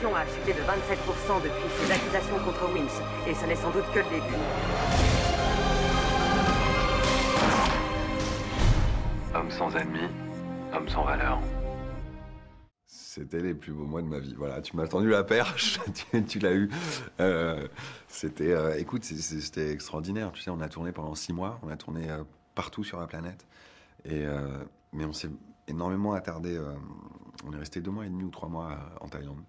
population a chuté de 27% depuis ces accusations contre Winch, et ce n'est sans doute que le début. Homme sans ennemi, homme sans valeur. C'était les plus beaux mois de ma vie. Voilà, tu m'as tendu la perche, tu l'as eu. Écoute, c'était extraordinaire. Tu sais, on a tourné pendant 6 mois, on a tourné partout sur la planète. Mais on s'est énormément attardé. On est resté 2 mois et demi ou 3 mois en Thaïlande.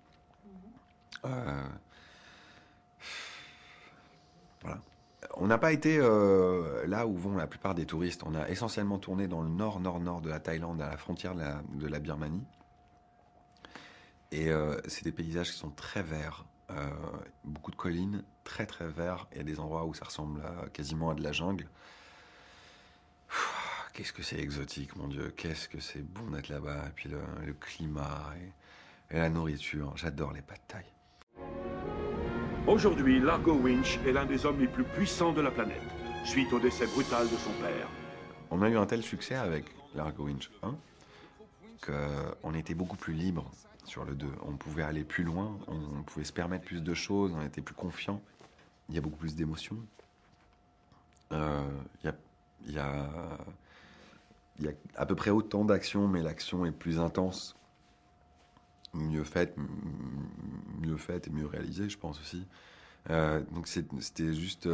Voilà. On n'a pas été là où vont la plupart des touristes. On a essentiellement tourné dans le nord de la Thaïlande, à la frontière de la Birmanie. Et c'est des paysages qui sont très verts, beaucoup de collines, très très verts. Il y a des endroits où ça ressemble quasiment à de la jungle. Qu'est-ce que c'est exotique, mon Dieu, qu'est-ce que c'est bon d'être là-bas. Et puis le climat et la nourriture, j'adore les pad thaï. Aujourd'hui, Largo Winch est l'un des hommes les plus puissants de la planète, suite au décès brutal de son père. On a eu un tel succès avec Largo Winch 1 qu'on était beaucoup plus libre sur le 2. On pouvait aller plus loin, on pouvait se permettre plus de choses, on était plus confiant. Il y a beaucoup plus d'émotions. Il y a à peu près autant d'action, mais l'action est plus intense, mieux faite et mieux réalisée, je pense aussi. Donc c'était juste...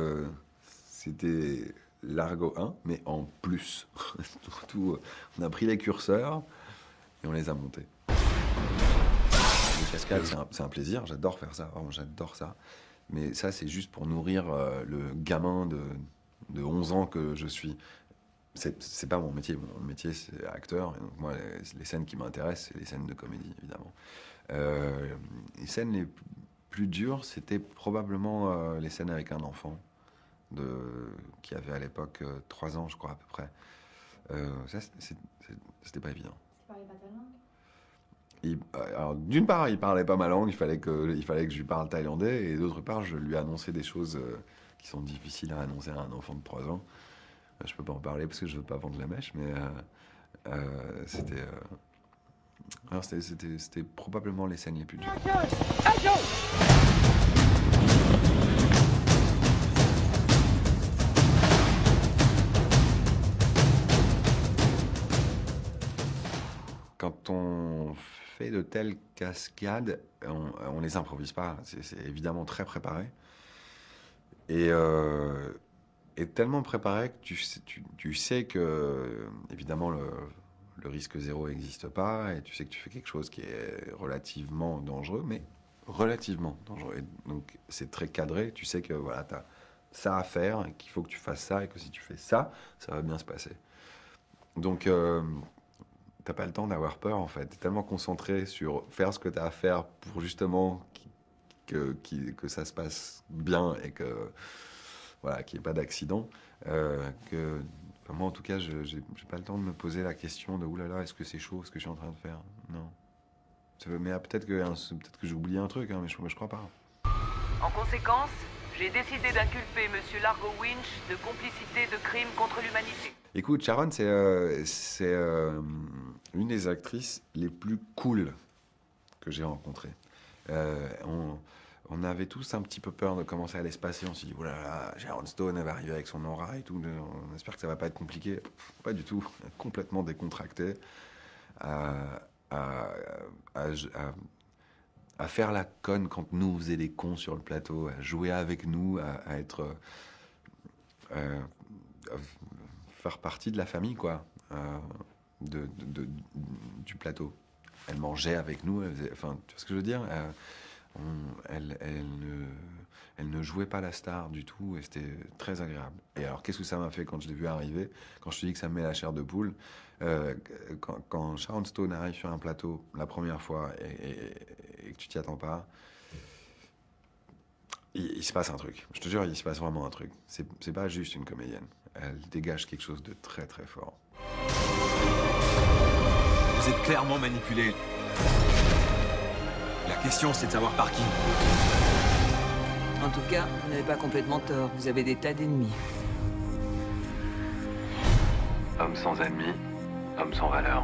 c'était Largo 1, mais en plus. Surtout, on a pris les curseurs et on les a montés. Les cascades, c'est un plaisir, j'adore faire ça, vraiment, j'adore ça. Mais ça, c'est juste pour nourrir le gamin de 11 ans que je suis. C'est pas mon métier. Mon métier, c'est acteur. Et donc moi, les scènes qui m'intéressent, c'est les scènes de comédie, évidemment. Les scènes les plus dures, c'était probablement les scènes avec un enfant qui avait à l'époque 3 ans, je crois, à peu près. Ça, c'était pas évident. Tu parlais pas ta langue? Alors, d'une part, il parlait pas ma langue, il fallait que je lui parle thaïlandais, et d'autre part, je lui annonçais des choses qui sont difficiles à annoncer à un enfant de 3 ans. Je peux pas en parler parce que je veux pas vendre la mèche, mais c'était probablement les scènes les plus dures. Quand on fait de telles cascades, on les improvise pas. C'est évidemment très préparé. Et tellement préparé que tu sais que, évidemment, le risque zéro n'existe pas. Et tu sais que tu fais quelque chose qui est relativement dangereux, mais relativement dangereux. Et donc, c'est très cadré. Tu sais que voilà, tu as ça à faire, qu'il faut que tu fasses ça, et que si tu fais ça, ça va bien se passer. Donc... t'as pas le temps d'avoir peur, en fait. T'es tellement concentré sur faire ce que t'as à faire pour justement que ça se passe bien et que voilà, qu'il n'y ait pas d'accident. Enfin, moi, en tout cas, j'ai pas le temps de me poser la question de oulala, est-ce que c'est chaud ce que je suis en train de faire? Non. Mais peut-être que j'ai oublié un truc, hein, mais je crois pas. En conséquence, j'ai décidé d'inculper Monsieur Largo Winch de complicité de crimes contre l'humanité. Écoute, Sharon, c'est une des actrices les plus cool que j'ai rencontrées. On avait tous un petit peu peur de comment ça allait se passer. On s'est dit, oulala, Sharon Stone, elle va arriver avec son aura et tout. On espère que ça va pas être compliqué. Pas du tout. Complètement décontractée. À faire la conne quand nous, on faisait des cons sur le plateau, à jouer avec nous, à être... faire partie de la famille, quoi, du plateau. Elle mangeait avec nous, enfin, tu vois ce que je veux dire? Elle ne jouait pas la star du tout, et c'était très agréable. Et alors, qu'est-ce que ça m'a fait quand je l'ai vu arriver? Quand je te dis que ça me met la chair de poule, quand Sharon Stone arrive sur un plateau la première fois et que tu t'y attends pas, il se passe un truc. Je te jure, il se passe vraiment un truc. C'est pas juste une comédienne. Elle dégage quelque chose de très très fort. Vous êtes clairement manipulé. La question, c'est de savoir par qui. En tout cas, vous n'avez pas complètement tort. Vous avez des tas d'ennemis. Homme sans ennemi, homme sans valeur.